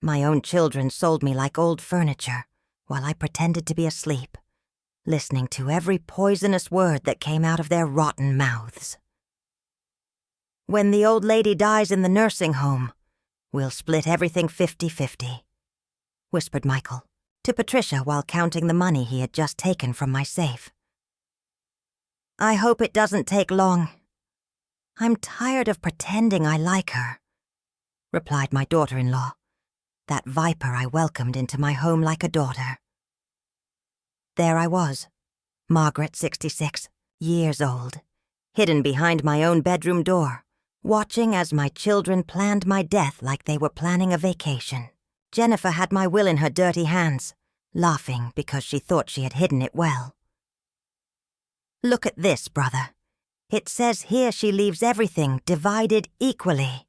My own children sold me like old furniture, while I pretended to be asleep, listening to every poisonous word that came out of their rotten mouths. When the old lady dies in the nursing home, we'll split everything 50-50, whispered Michael to Patricia while counting the money he had just taken from my safe. I hope it doesn't take long. I'm tired of pretending I like her, replied my daughter-in-law, that viper I welcomed into my home like a daughter. There I was, Margaret, 66, years old, hidden behind my own bedroom door, watching as my children planned my death like they were planning a vacation. Jennifer had my will in her dirty hands, laughing because she thought she had hidden it well. Look at this, brother. It says here she leaves everything divided equally.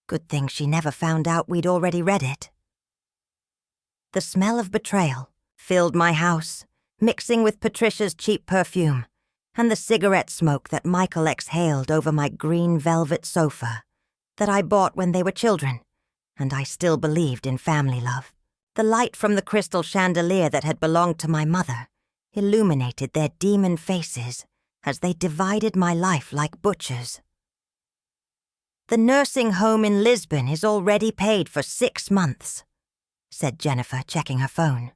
Good thing she never found out we'd already read it. The smell of betrayal filled my house, mixing with Patricia's cheap perfume and the cigarette smoke that Michael exhaled over my green velvet sofa that I bought when they were children, and I still believed in family love. The light from the crystal chandelier that had belonged to my mother illuminated their demon faces as they divided my life like butchers. The nursing home in Lisbon is already paid for 6 months, said Jennifer, checking her phone.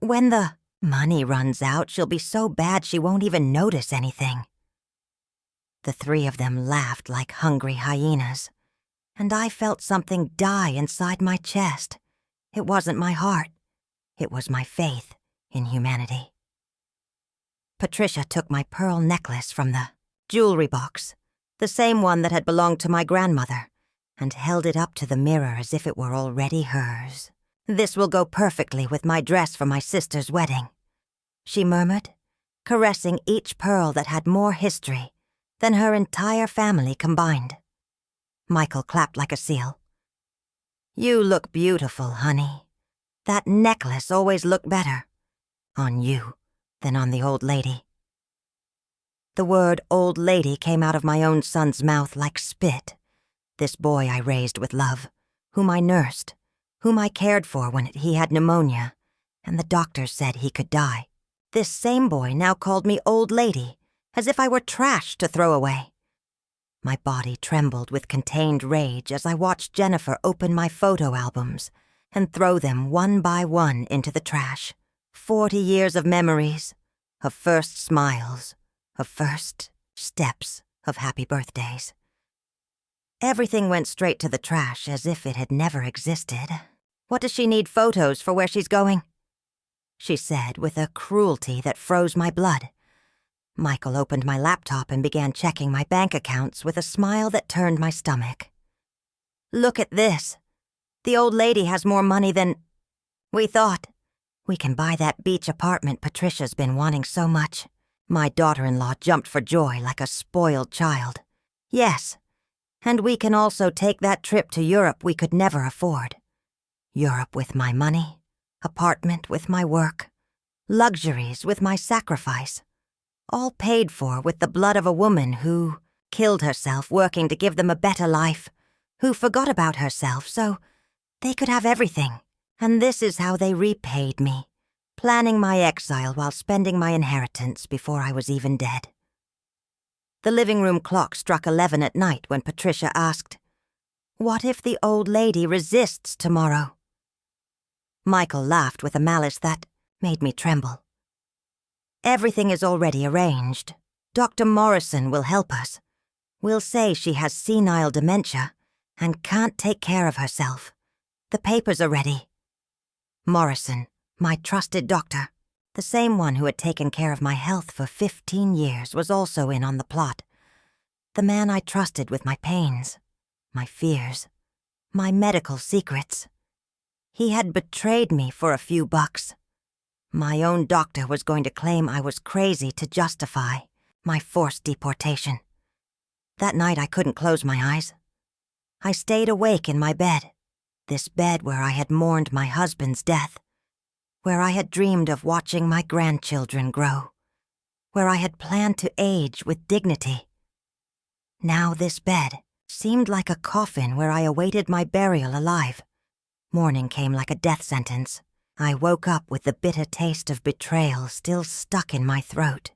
When the money runs out, she'll be so bad she won't even notice anything. The three of them laughed like hungry hyenas, and I felt something die inside my chest. It wasn't my heart. It was my faith in humanity. Patricia took my pearl necklace from the jewelry box, the same one that had belonged to my grandmother, and held it up to the mirror as if it were already hers. This will go perfectly with my dress for my sister's wedding, she murmured, caressing each pearl that had more history than her entire family combined. Michael clapped like a seal. You look beautiful, honey. That necklace always looked better on you than on the old lady. The word old lady came out of my own son's mouth like spit. This boy I raised with love, whom I nursed, whom I cared for when he had pneumonia, and the doctors said he could die. This same boy now called me old lady, as if I were trash to throw away. My body trembled with contained rage as I watched Jennifer open my photo albums and throw them one by one into the trash. 40 years of memories, of first smiles, of first steps, of happy birthdays. Everything went straight to the trash as if it had never existed. What does she need photos for where she's going? She said with a cruelty that froze my blood. Michael opened my laptop and began checking my bank accounts with a smile that turned my stomach. Look at this. The old lady has more money than we thought. We can buy that beach apartment Patricia's been wanting so much. My daughter-in-law jumped for joy like a spoiled child. Yes, and we can also take that trip to Europe we could never afford. Europe with my money, apartment with my work, luxuries with my sacrifice, all paid for with the blood of a woman who killed herself working to give them a better life, who forgot about herself so they could have everything. And this is how they repaid me, planning my exile while spending my inheritance before I was even dead. The living room clock struck 11 at night when Patricia asked, "What if the old lady resists tomorrow?" Michael laughed with a malice that made me tremble. Everything is already arranged. Dr. Morrison will help us. We'll say she has senile dementia and can't take care of herself. The papers are ready. Morrison, my trusted doctor, the same one who had taken care of my health for 15 years, was also in on the plot. The man I trusted with my pains, my fears, my medical secrets. He had betrayed me for a few bucks. My own doctor was going to claim I was crazy to justify my forced deportation. That night I couldn't close my eyes. I stayed awake in my bed, this bed where I had mourned my husband's death, where I had dreamed of watching my grandchildren grow, where I had planned to age with dignity. Now this bed seemed like a coffin where I awaited my burial alive. Morning came like a death sentence. I woke up with the bitter taste of betrayal still stuck in my throat,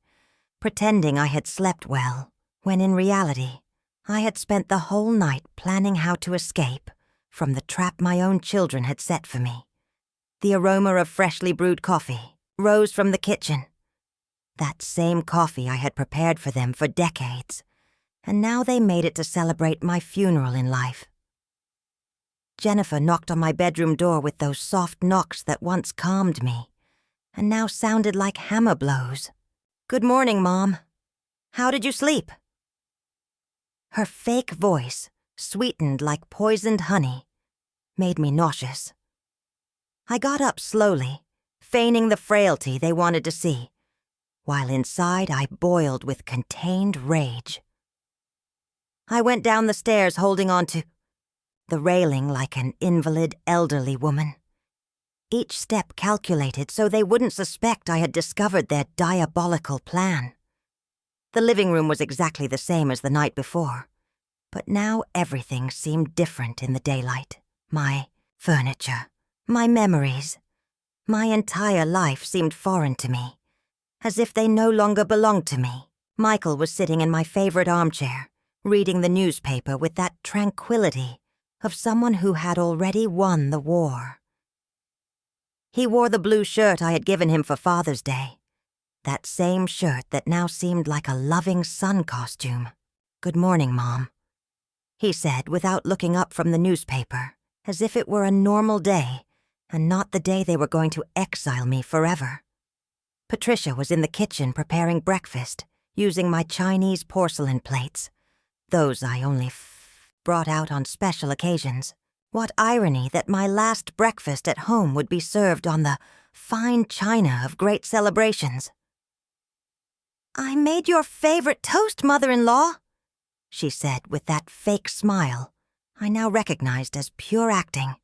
pretending I had slept well, when in reality, I had spent the whole night planning how to escape from the trap my own children had set for me. The aroma of freshly brewed coffee rose from the kitchen. That same coffee I had prepared for them for decades, and now they made it to celebrate my funeral in life. Jennifer knocked on my bedroom door with those soft knocks that once calmed me, and now sounded like hammer blows. "Good morning, Mom. How did you sleep?" Her fake voice, sweetened like poisoned honey, made me nauseous. I got up slowly, feigning the frailty they wanted to see, while inside I boiled with contained rage. I went down the stairs holding on to the railing like an invalid elderly woman, each step calculated so they wouldn't suspect I had discovered their diabolical plan. The living room was exactly the same as the night before, but now everything seemed different in the daylight. My furniture, my memories, my entire life seemed foreign to me, as if they no longer belonged to me. Michael was sitting in my favorite armchair, reading the newspaper with that tranquility of someone who had already won the war. He wore the blue shirt I had given him for Father's Day, that same shirt that now seemed like a loving son costume. "Good morning, Mom," he said without looking up from the newspaper, as if it were a normal day and not the day they were going to exile me forever. Patricia was in the kitchen preparing breakfast, using my Chinese porcelain plates. Those I only brought out on special occasions. What irony that my last breakfast at home would be served on the fine china of great celebrations. "I made your favorite toast, Mother-in-law," she said with that fake smile I now recognized as pure acting.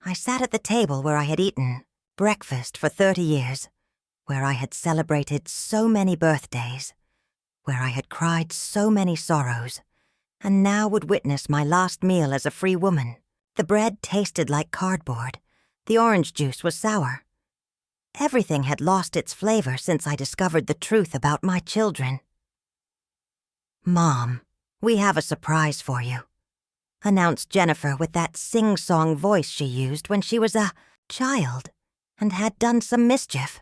I sat at the table where I had eaten breakfast for 30 years, where I had celebrated so many birthdays, where I had cried so many sorrows, and now would witness my last meal as a free woman. The bread tasted like cardboard. The orange juice was sour. Everything had lost its flavor since I discovered the truth about my children. "Mom, we have a surprise for you," announced Jennifer with that sing-song voice she used when she was a child and had done some mischief.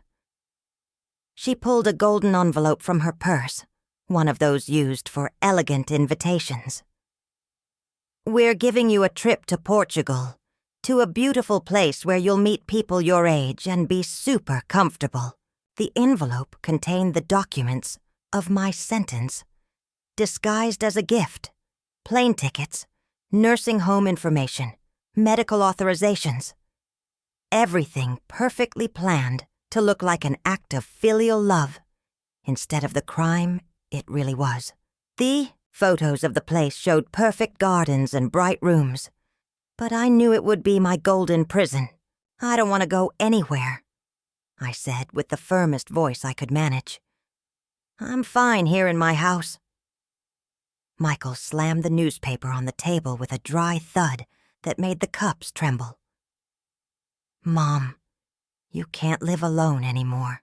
She pulled a golden envelope from her purse, one of those used for elegant invitations. "We're giving you a trip to Portugal, to a beautiful place where you'll meet people your age and be super comfortable." The envelope contained the documents of my sentence, disguised as a gift: plane tickets, nursing home information, medical authorizations. Everything perfectly planned to look like an act of filial love, instead of the crime it really was. The photos of the place showed perfect gardens and bright rooms, but I knew it would be my golden prison. "I don't want to go anywhere," I said with the firmest voice I could manage. "I'm fine here in my house." Michael slammed the newspaper on the table with a dry thud that made the cups tremble. "Mom, you can't live alone anymore.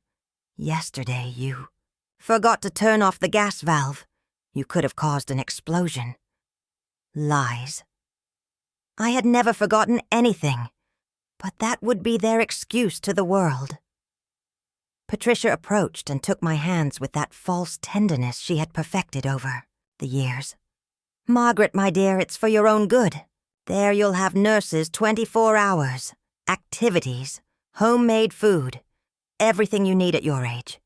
Yesterday you forgot to turn off the gas valve. You could have caused an explosion." Lies. I had never forgotten anything, but that would be their excuse to the world. Patricia approached and took my hands with that false tenderness she had perfected over the years. "Margaret, my dear, it's for your own good. There you'll have nurses 24 hours, activities, homemade food, everything you need at your age.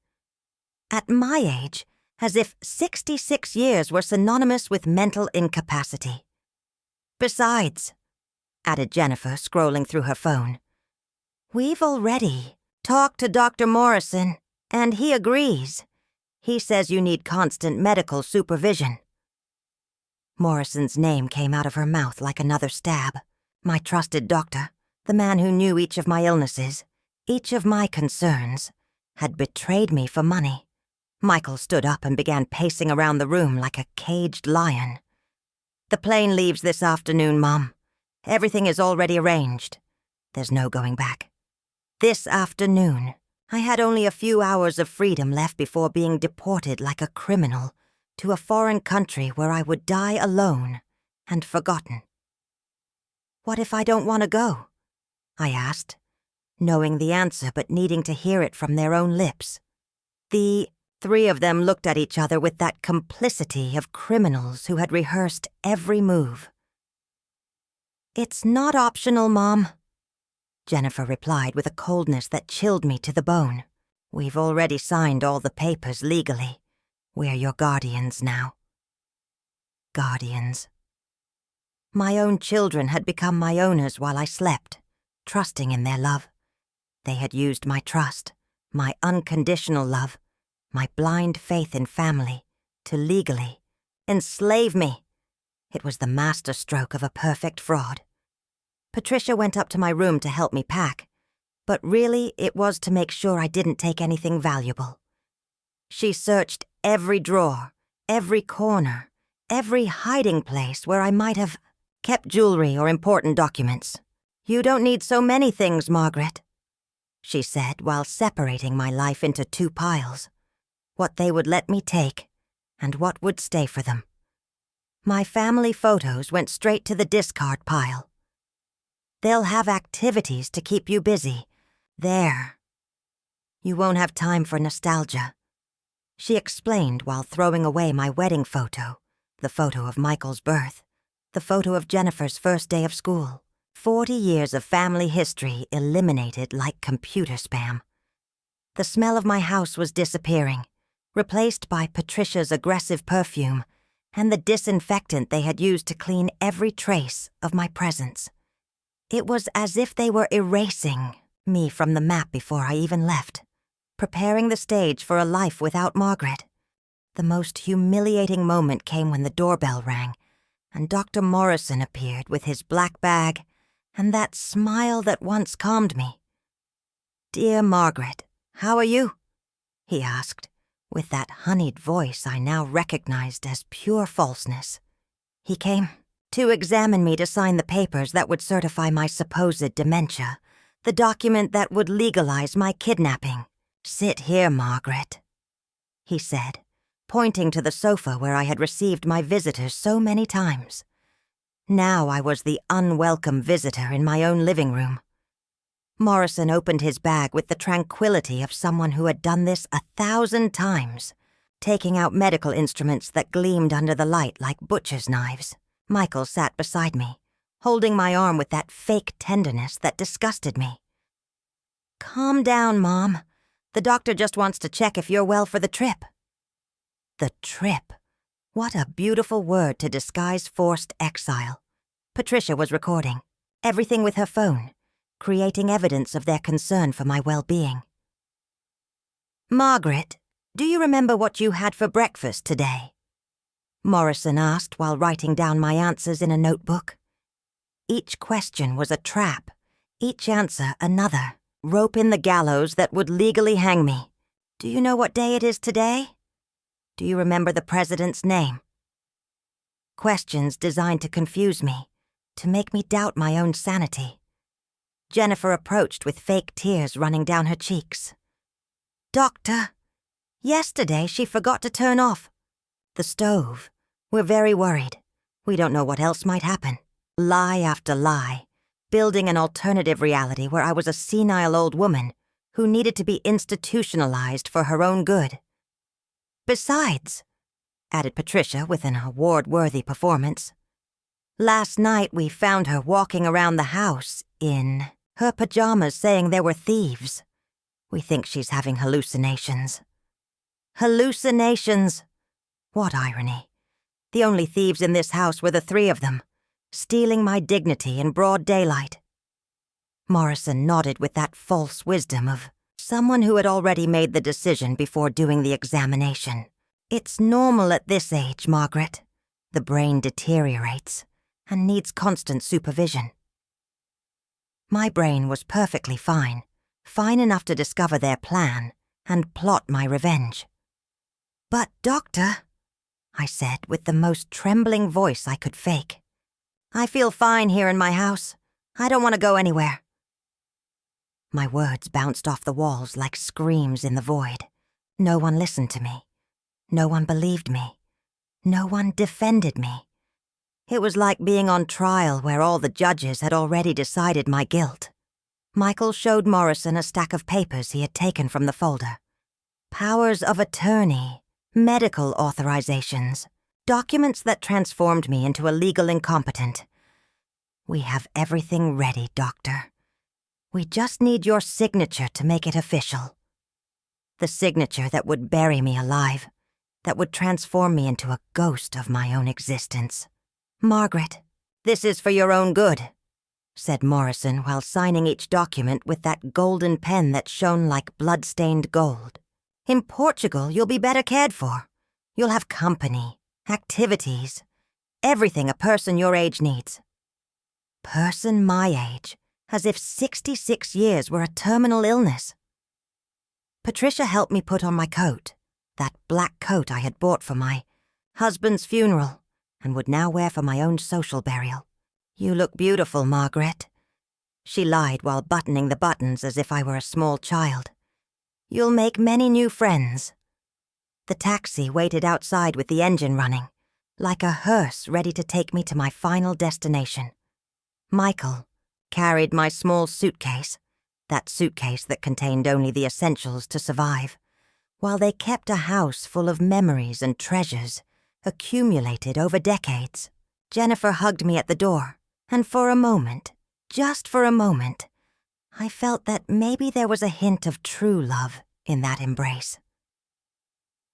At my age, as if 66 years were synonymous with mental incapacity. Besides," added Jennifer, scrolling through her phone, "we've already talked to Dr. Morrison, and he agrees. He says you need constant medical supervision." Morrison's name came out of her mouth like another stab. My trusted doctor, the man who knew each of my illnesses, each of my concerns, had betrayed me for money. Michael stood up and began pacing around the room like a caged lion. "The plane leaves this afternoon, Mom. Everything is already arranged. There's no going back. This afternoon, I had only a few hours of freedom left before being deported like a criminal to a foreign country where I would die alone and forgotten. What if I don't want to go? I asked, knowing the answer but needing to hear it from their own lips. The three of them looked at each other with that complicity of criminals who had rehearsed every move. "It's not optional, Mom," Jennifer replied with a coldness that chilled me to the bone. "We've already signed all the papers legally. We're your guardians now." Guardians. My own children had become my owners while I slept, trusting in their love. They had used my trust, my unconditional love, my blind faith in family, to legally enslave me. It was the masterstroke of a perfect fraud. Patricia went up to my room to help me pack, but really it was to make sure I didn't take anything valuable. She searched every drawer, every corner, every hiding place where I might have kept jewelry or important documents. "You don't need so many things, Margaret," she said while separating my life into two piles. What they would let me take, and what would stay for them. My family photos went straight to the discard pile. "They'll have activities to keep you busy. There. You won't have time for nostalgia," she explained while throwing away my wedding photo, the photo of Michael's birth, the photo of Jennifer's first day of school. 40 years of family history eliminated like computer spam. The smell of my house was disappearing, replaced by Patricia's aggressive perfume and the disinfectant they had used to clean every trace of my presence. It was as if they were erasing me from the map before I even left, preparing the stage for a life without Margaret. The most humiliating moment came when the doorbell rang and Dr. Morrison appeared with his black bag and that smile that once calmed me. "Dear Margaret, how are you?" he asked, with that honeyed voice I now recognized as pure falseness. He came to examine me to sign the papers that would certify my supposed dementia, the document that would legalize my kidnapping. "Sit here, Margaret," he said, pointing to the sofa where I had received my visitors so many times. Now I was the unwelcome visitor in my own living room. Morrison opened his bag with the tranquility of someone who had done this 1,000 times, taking out medical instruments that gleamed under the light like butcher's knives. Michael sat beside me, holding my arm with that fake tenderness that disgusted me. "Calm down, Mom. The doctor just wants to check if you're well for the trip." The trip. What a beautiful word to disguise forced exile. Patricia was recording, everything with her phone, creating evidence of their concern for my well-being. "Margaret, do you remember what you had for breakfast today?" Morrison asked while writing down my answers in a notebook. Each question was a trap, each answer another, rope in the gallows that would legally hang me. "Do you know what day it is today? Do you remember the president's name?" Questions designed to confuse me, to make me doubt my own sanity. Jennifer approached with fake tears running down her cheeks. "Doctor, yesterday she forgot to turn off the stove. We're very worried. We don't know what else might happen." Lie after lie, building an alternative reality where I was a senile old woman who needed to be institutionalized for her own good. "Besides," added Patricia with an award-worthy performance, "last night we found her walking around the house in her pajamas saying there were thieves. We think she's having hallucinations." Hallucinations! What irony. The only thieves in this house were the three of them, stealing my dignity in broad daylight. Morrison nodded with that false wisdom of someone who had already made the decision before doing the examination. "It's normal at this age, Margaret. The brain deteriorates and needs constant supervision." My brain was perfectly fine enough to discover their plan and plot my revenge. "But, Doctor," I said with the most trembling voice I could fake, I feel fine here in my house. I don't want to go anywhere." My words bounced off the walls like screams in the void. No one listened to me. No one believed me. No one defended me. It was like being on trial where all the judges had already decided my guilt. Michael showed Morrison a stack of papers he had taken from the folder. Powers of attorney, medical authorizations, documents that transformed me into a legal incompetent. "We have everything ready, Doctor. We just need your signature to make it official." The signature that would bury me alive, that would transform me into a ghost of my own existence. "Margaret, this is for your own good," said Morrison while signing each document with that golden pen that shone like blood-stained gold. "In Portugal, you'll be better cared for. You'll have company, activities, everything a person your age needs." Person my age, as if 66 years were a terminal illness. Patricia helped me put on my coat, that black coat I had bought for my husband's funeral and would now wear for my own social burial. "You look beautiful, Margaret," she lied while buttoning the buttons as if I were a small child. "You'll make many new friends." The taxi waited outside with the engine running, like a hearse ready to take me to my final destination. Michael carried my small suitcase, that suitcase that contained only the essentials to survive, while they kept a house full of memories and treasures accumulated over decades. Jennifer hugged me at the door, and for a moment, just for a moment, I felt that maybe there was a hint of true love in that embrace.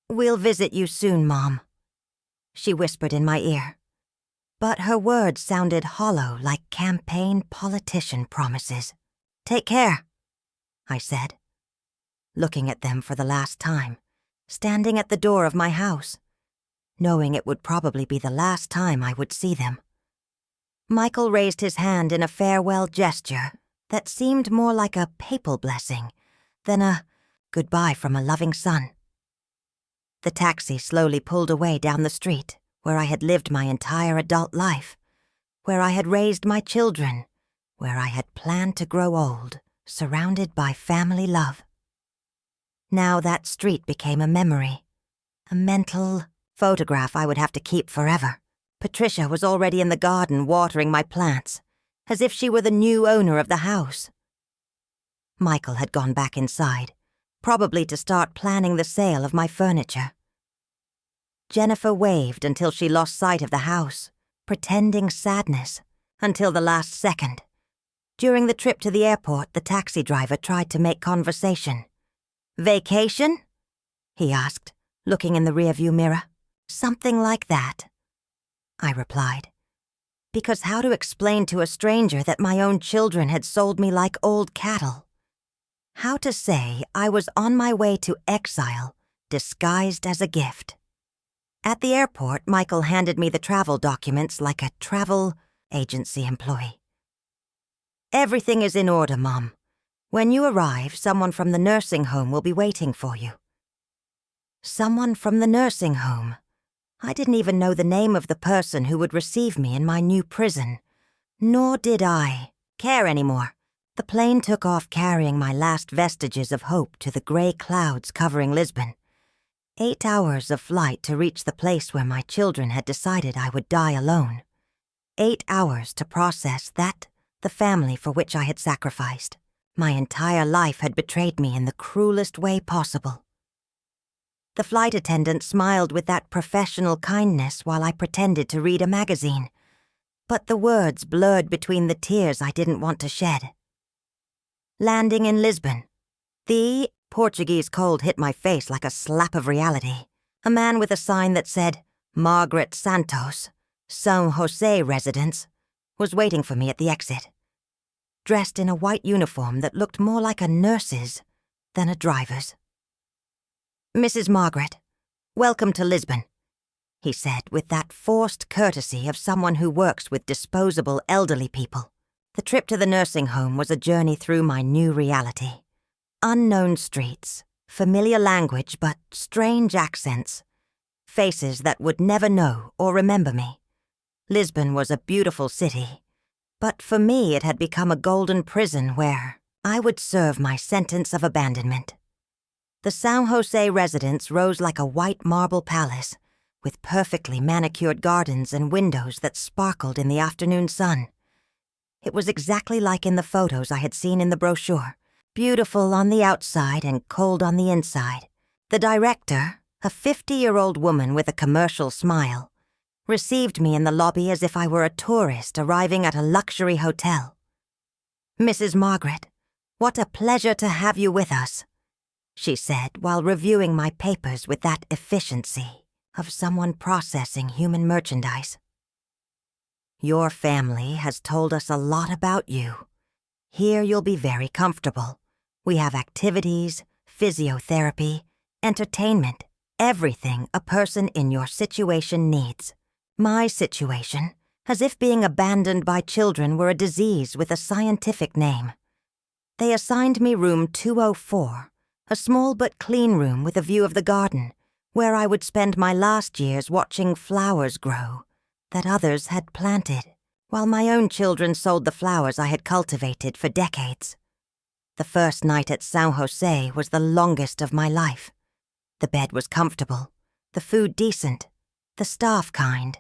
"We'll visit you soon, Mom," she whispered in my ear. But her words sounded hollow like campaign politician promises. "Take care," I said, looking at them for the last time, standing at the door of my house, knowing it would probably be the last time I would see them. Michael raised his hand in a farewell gesture that seemed more like a papal blessing than a goodbye from a loving son. The taxi slowly pulled away down the street where I had lived my entire adult life, where I had raised my children, where I had planned to grow old, surrounded by family love. Now that street became a memory, a mental photograph I would have to keep forever. Patricia was already in the garden watering my plants, as if she were the new owner of the house. Michael had gone back inside, probably to start planning the sale of my furniture. Jennifer waved until she lost sight of the house, pretending sadness, until the last second. During the trip to the airport, the taxi driver tried to make conversation. "Vacation?" he asked, looking in the rearview mirror. "Something like that," I replied. Because how to explain to a stranger that my own children had sold me like old cattle? How to say I was on my way to exile, disguised as a gift? At the airport, Michael handed me the travel documents like a travel agency employee. "Everything is in order, Mom. When you arrive, someone from the nursing home will be waiting for you." Someone from the nursing home. I didn't even know the name of the person who would receive me in my new prison. Nor did I care anymore. The plane took off carrying my last vestiges of hope to the gray clouds covering Lisbon. 8 hours of flight to reach the place where my children had decided I would die alone. 8 hours to process that, the family for which I had sacrificed. My entire life had betrayed me in the cruelest way possible. The flight attendant smiled with that professional kindness while I pretended to read a magazine, but the words blurred between the tears I didn't want to shed. Landing in Lisbon. The Portuguese cold hit my face like a slap of reality. A man with a sign that said, "Margaret Santos, São José residence," was waiting for me at the exit, dressed in a white uniform that looked more like a nurse's than a driver's. "Mrs. Margaret, welcome to Lisbon," he said with that forced courtesy of someone who works with disposable elderly people. The trip to the nursing home was a journey through my new reality. Unknown streets, familiar language but strange accents, faces that would never know or remember me, Lisbon was a beautiful city, but for me it had become a golden prison where I would serve my sentence of abandonment. The São José residence rose like a white marble palace, with perfectly manicured gardens and windows that sparkled in the afternoon sun. It was exactly like in the photos I had seen in the brochure, beautiful on the outside and cold on the inside. The director, a 50-year-old woman with a commercial smile, received me in the lobby as if I were a tourist arriving at a luxury hotel. "Mrs. Margaret, what a pleasure to have you with us," she said while reviewing my papers with that efficiency of someone processing human merchandise. "Your family has told us a lot about you. Here you'll be very comfortable. We have activities, physiotherapy, entertainment, everything a person in your situation needs. My situation, as if being abandoned by children were a disease with a scientific name. They assigned me room 204, a small but clean room with a view of the garden, where I would spend my last years watching flowers grow that others had planted, while my own children sold the flowers I had cultivated for decades. The first night at São José was the longest of my life. The bed was comfortable, the food decent, the staff kind.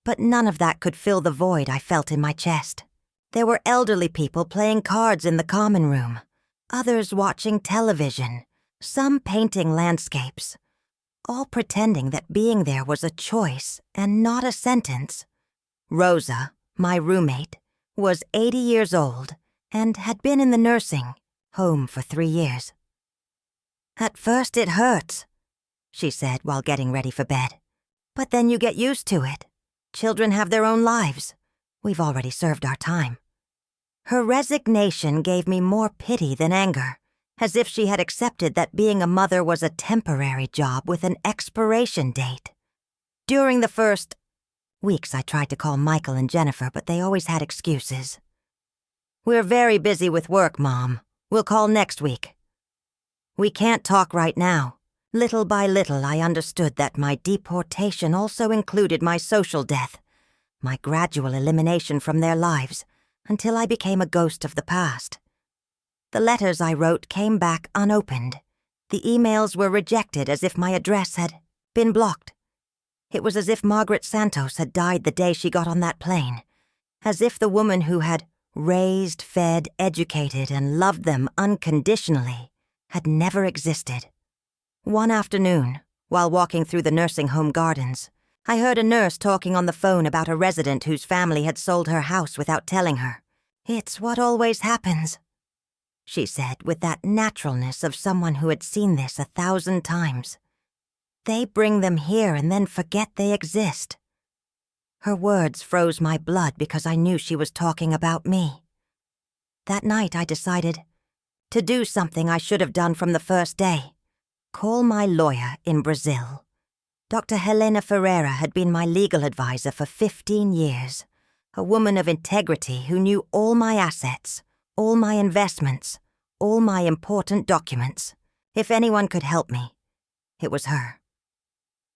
But none of that could fill the void I felt in my chest. There were elderly people playing cards in the common room, others watching television, some painting landscapes, all pretending that being there was a choice and not a sentence. Rosa, my roommate, was 80 years old and had been in the nursing home for 3 years. "At first it hurts," she said while getting ready for bed. "But then you get used to it. Children have their own lives. We've already served our time." Her resignation gave me more pity than anger, as if she had accepted that being a mother was a temporary job with an expiration date. During the first weeks, I tried to call Michael and Jennifer, but they always had excuses. "We're very busy with work, Mom. We'll call next week." "We can't talk right now." Little by little, I understood that my deportation also included my social death, my gradual elimination from their lives, until I became a ghost of the past. The letters I wrote came back unopened. The emails were rejected as if my address had been blocked. It was as if Margaret Santos had died the day she got on that plane, as if the woman who had raised, fed, educated, and loved them unconditionally had never existed. One afternoon, while walking through the nursing home gardens, I heard a nurse talking on the phone about a resident whose family had sold her house without telling her. "It's what always happens," she said with that naturalness of someone who had seen this 1,000 times. "They bring them here and then forget they exist." Her words froze my blood because I knew she was talking about me. That night I decided to do something I should have done from the first day: call my lawyer in Brazil. Dr. Helena Ferreira had been my legal advisor for 15 years, a woman of integrity who knew all my assets, all my investments, all my important documents. If anyone could help me, it was her.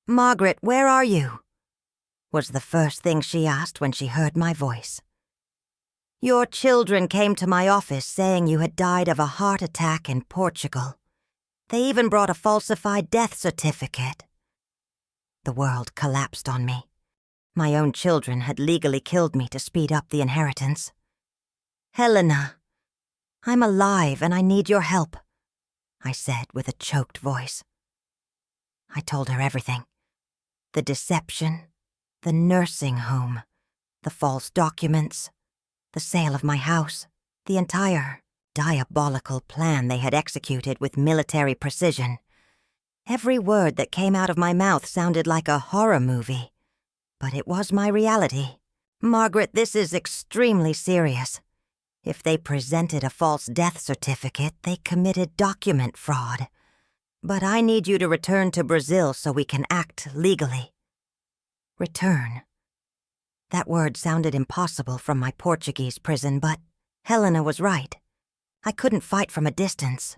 "Margaret, where are you?" was the first thing she asked when she heard my voice. "Your children came to my office saying you had died of a heart attack in Portugal. They even brought a falsified death certificate." The world collapsed on me. My own children had legally killed me to speed up the inheritance. "Helena, I'm alive and I need your help," I said with a choked voice. I told her everything. The deception, the nursing home, the false documents, the sale of my house, the entire diabolical plan they had executed with military precision. Every word that came out of my mouth sounded like a horror movie, but it was my reality. "Margaret, this is extremely serious. If they presented a false death certificate, they committed document fraud. But I need you to return to Brazil so we can act legally." Return. That word sounded impossible from my Portuguese prison, but Helena was right. I couldn't fight from a distance.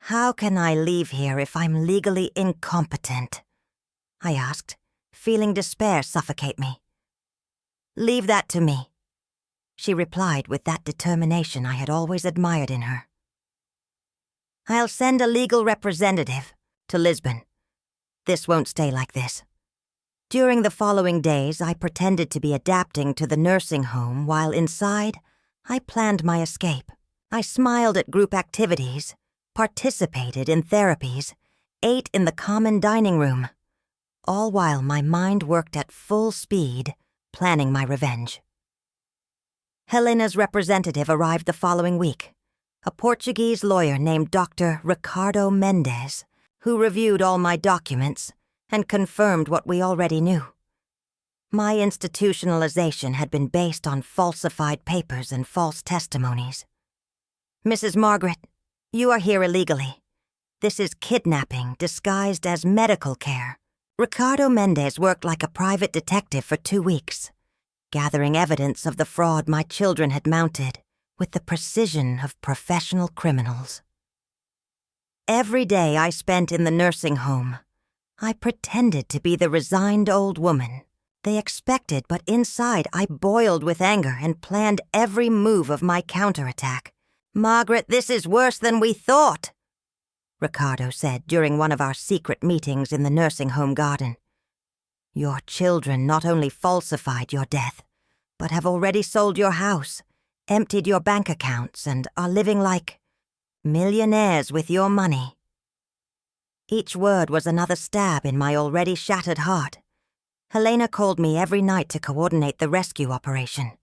"How can I leave here if I'm legally incompetent?" I asked, feeling despair suffocate me. "Leave that to me," she replied with that determination I had always admired in her. "I'll send a legal representative to Lisbon. This won't stay like this." During the following days, I pretended to be adapting to the nursing home while inside, I planned my escape. I smiled at group activities, participated in therapies, ate in the common dining room, all while my mind worked at full speed, planning my revenge. Helena's representative arrived the following week, a Portuguese lawyer named Dr. Ricardo Mendes, who reviewed all my documents and confirmed what we already knew. My institutionalization had been based on falsified papers and false testimonies. "Mrs. Margaret, you are here illegally. This is kidnapping disguised as medical care." Ricardo Mendes worked like a private detective for 2 weeks, gathering evidence of the fraud my children had mounted with the precision of professional criminals. Every day I spent in the nursing home, I pretended to be the resigned old woman they expected, but inside I boiled with anger and planned every move of my counterattack. "Margaret, this is worse than we thought," Ricardo said during one of our secret meetings in the nursing home garden. "Your children not only falsified your death, but have already sold your house, emptied your bank accounts, and are living like millionaires with your money." Each word was another stab in my already shattered heart. Helena called me every night to coordinate the rescue operation.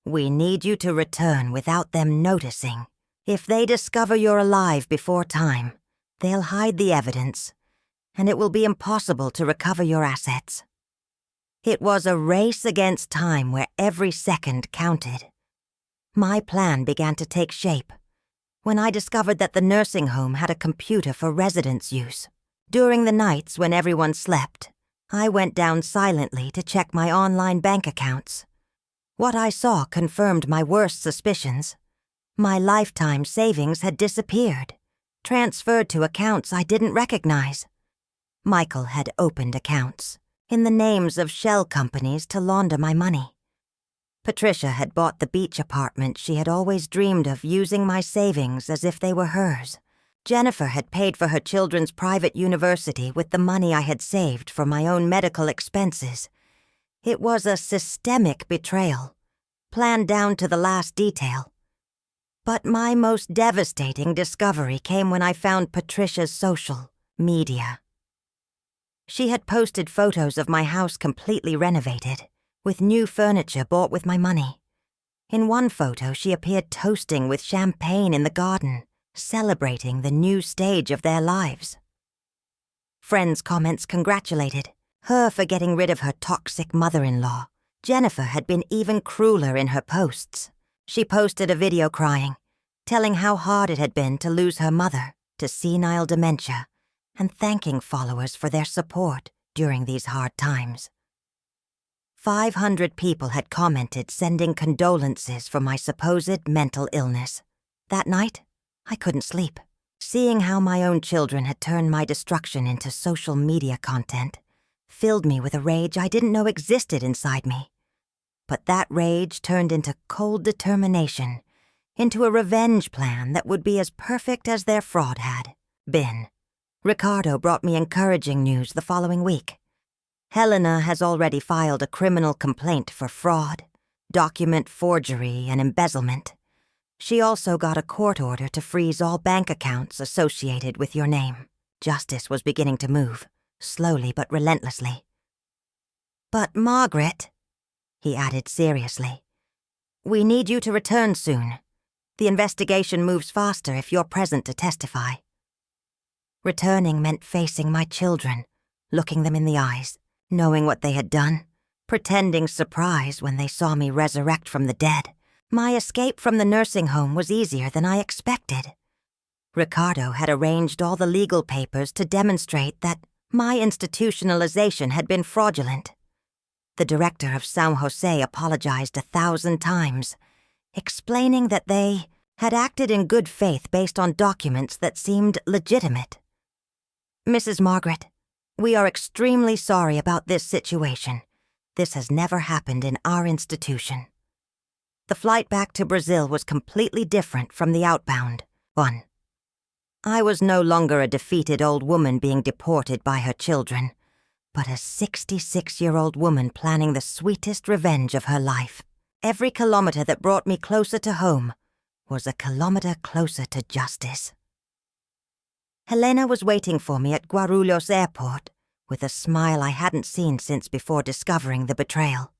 "We need you to return without them noticing. If they discover you're alive before time, they'll hide the evidence, and it will be impossible to recover your assets." It was a race against time where every second counted. My plan began to take shape when I discovered that the nursing home had a computer for residents' use. During the nights when everyone slept, I went down silently to check my online bank accounts. What I saw confirmed my worst suspicions. My lifetime savings had disappeared, transferred to accounts I didn't recognize. Michael had opened accounts in the names of shell companies to launder my money. Patricia had bought the beach apartment she had always dreamed of, using my savings as if they were hers. Jennifer had paid for her children's private university with the money I had saved for my own medical expenses. It was a systemic betrayal, planned down to the last detail. But my most devastating discovery came when I found Patricia's social media. She had posted photos of my house completely renovated, with new furniture bought with my money. In one photo, she appeared toasting with champagne in the garden, celebrating the new stage of their lives. Friends' comments congratulated her for getting rid of her toxic mother-in-law. Jennifer had been even crueler in her posts. She posted a video crying, telling how hard it had been to lose her mother to senile dementia, and thanking followers for their support during these hard times. 500 people had commented, sending condolences for my supposed mental illness. That night, I couldn't sleep. Seeing how my own children had turned my destruction into social media content filled me with a rage I didn't know existed inside me. But that rage turned into cold determination, into a revenge plan that would be as perfect as their fraud had been. Ricardo brought me encouraging news the following week. Helena has already filed a criminal complaint for fraud, document forgery, and embezzlement. She also got a court order to freeze all bank accounts associated with your name. Justice was beginning to move, slowly but relentlessly. "But Margaret," he added seriously, "we need you to return soon. The investigation moves faster if you're present to testify." Returning meant facing my children, looking them in the eyes, knowing what they had done, pretending surprise when they saw me resurrect from the dead. My escape from the nursing home was easier than I expected. Ricardo had arranged all the legal papers to demonstrate that my institutionalization had been fraudulent. The director of San Jose apologized 1,000 times, explaining that they had acted in good faith based on documents that seemed legitimate. "Mrs. Margaret, we are extremely sorry about this situation. This has never happened in our institution. The flight back to Brazil was completely different from the outbound one. I was no longer a defeated old woman being deported by her children, but a 66-year-old woman planning the sweetest revenge of her life. Every kilometer that brought me closer to home was a kilometer closer to justice. Helena was waiting for me at Guarulhos Airport with a smile I hadn't seen since before discovering the betrayal.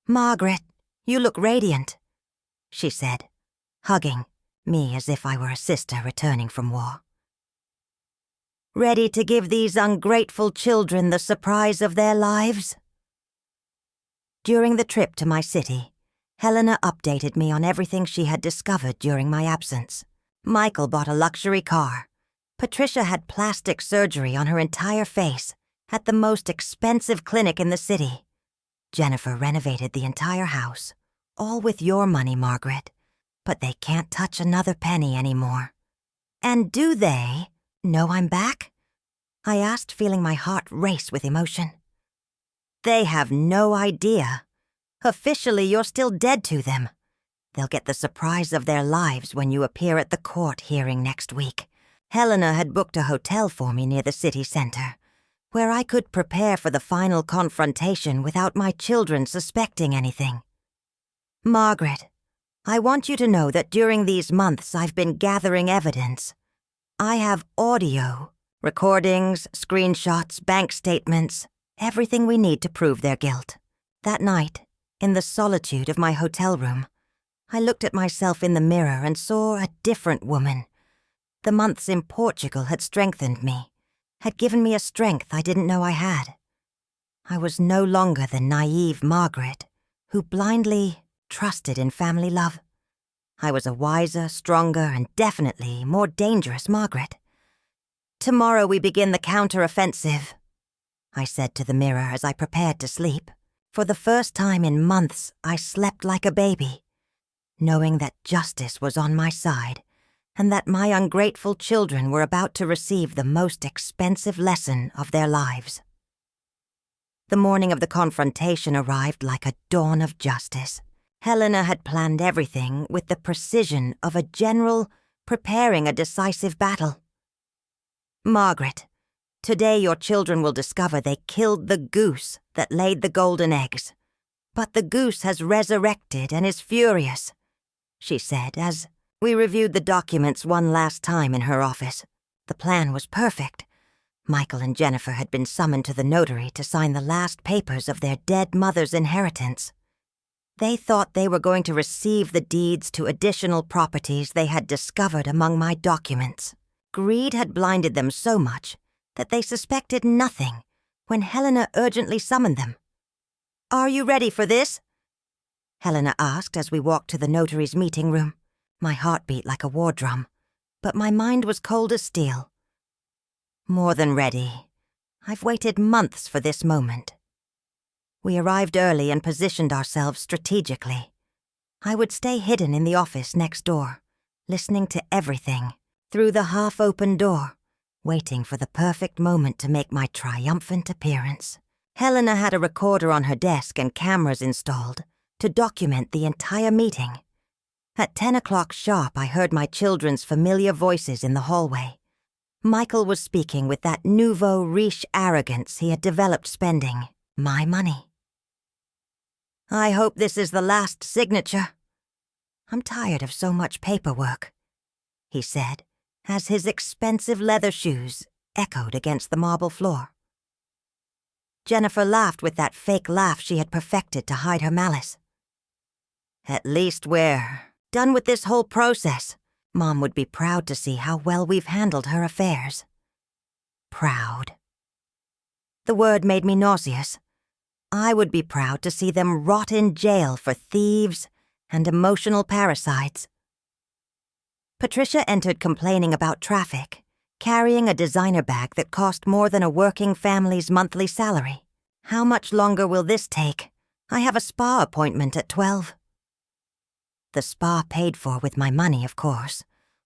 "Margaret, you look radiant," she said, hugging me as if I were a sister returning from war. "Ready to give these ungrateful children the surprise of their lives?" During the trip to my city, Helena updated me on everything she had discovered during my absence. Michael bought a luxury car. Patricia had plastic surgery on her entire face at the most expensive clinic in the city. Jennifer renovated the entire house, all with your money, Margaret, but they can't touch another penny anymore. "And do they know I'm back?" I asked, feeling my heart race with emotion. "They have no idea. Officially, you're still dead to them. They'll get the surprise of their lives when you appear at the court hearing next week." Helena had booked a hotel for me near the city center, where I could prepare for the final confrontation without my children suspecting anything. "Margaret, I want you to know that during these months I've been gathering evidence. I have audio, recordings, screenshots, bank statements, everything we need to prove their guilt." That night, in the solitude of my hotel room, I looked at myself in the mirror and saw a different woman. The months in Portugal had strengthened me, had given me a strength I didn't know I had. I was no longer the naive Margaret, who blindly trusted in family love. I was a wiser, stronger, and definitely more dangerous Margaret. "Tomorrow we begin the counter-offensive," I said to the mirror as I prepared to sleep. For the first time in months, I slept like a baby, knowing that justice was on my side and that my ungrateful children were about to receive the most expensive lesson of their lives. The morning of the confrontation arrived like a dawn of justice. Helena had planned everything with the precision of a general preparing a decisive battle. "Margaret, today your children will discover they killed the goose that laid the golden eggs. But the goose has resurrected and is furious," she said as we reviewed the documents one last time in her office. The plan was perfect. Michael and Jennifer had been summoned to the notary to sign the last papers of their dead mother's inheritance. They thought they were going to receive the deeds to additional properties they had discovered among my documents. Greed had blinded them so much that they suspected nothing when Helena urgently summoned them. "Are you ready for this?" Helena asked as we walked to the notary's meeting room. My heart beat like a war drum, but my mind was cold as steel. "More than ready. I've waited months for this moment." We arrived early and positioned ourselves strategically. I would stay hidden in the office next door, listening to everything through the half-open door, waiting for the perfect moment to make my triumphant appearance. Helena had a recorder on her desk and cameras installed to document the entire meeting. At 10 o'clock sharp, I heard my children's familiar voices in the hallway. Michael was speaking with that nouveau riche arrogance he had developed spending my money. "I hope this is the last signature. I'm tired of so much paperwork," he said, as his expensive leather shoes echoed against the marble floor. Jennifer laughed with that fake laugh she had perfected to hide her malice. "At least we're done with this whole process. Mom would be proud to see how well we've handled her affairs." Proud. The word made me nauseous. I would be proud to see them rot in jail for thieves and emotional parasites. Patricia entered complaining about traffic, carrying a designer bag that cost more than a working family's monthly salary. "How much longer will this take? I have a spa appointment at 12. The spa paid for with my money, of course,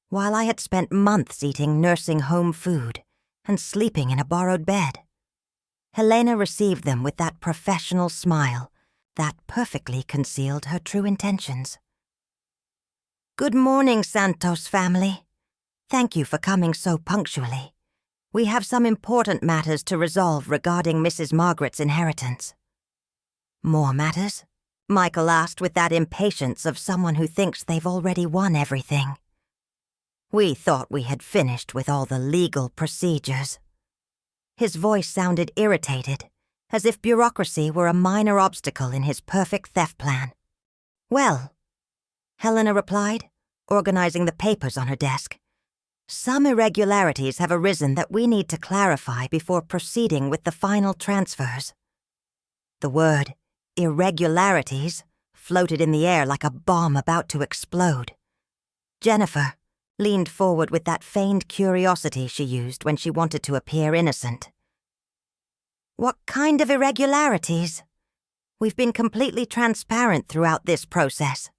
while I had spent months eating nursing home food and sleeping in a borrowed bed. Helena received them with that professional smile that perfectly concealed her true intentions. "Good morning, Santos family. Thank you for coming so punctually. We have some important matters to resolve regarding Mrs. Margaret's inheritance." "More matters?" Michael asked with that impatience of someone who thinks they've already won everything. "We thought we had finished with all the legal procedures." His voice sounded irritated, as if bureaucracy were a minor obstacle in his perfect theft plan. "Well," Helena replied, organizing the papers on her desk, "some irregularities have arisen that we need to clarify before proceeding with the final transfers." The word irregularities floated in the air like a bomb about to explode. Jennifer leaned forward with that feigned curiosity she used when she wanted to appear innocent. "What kind of irregularities? We've been completely transparent throughout this process."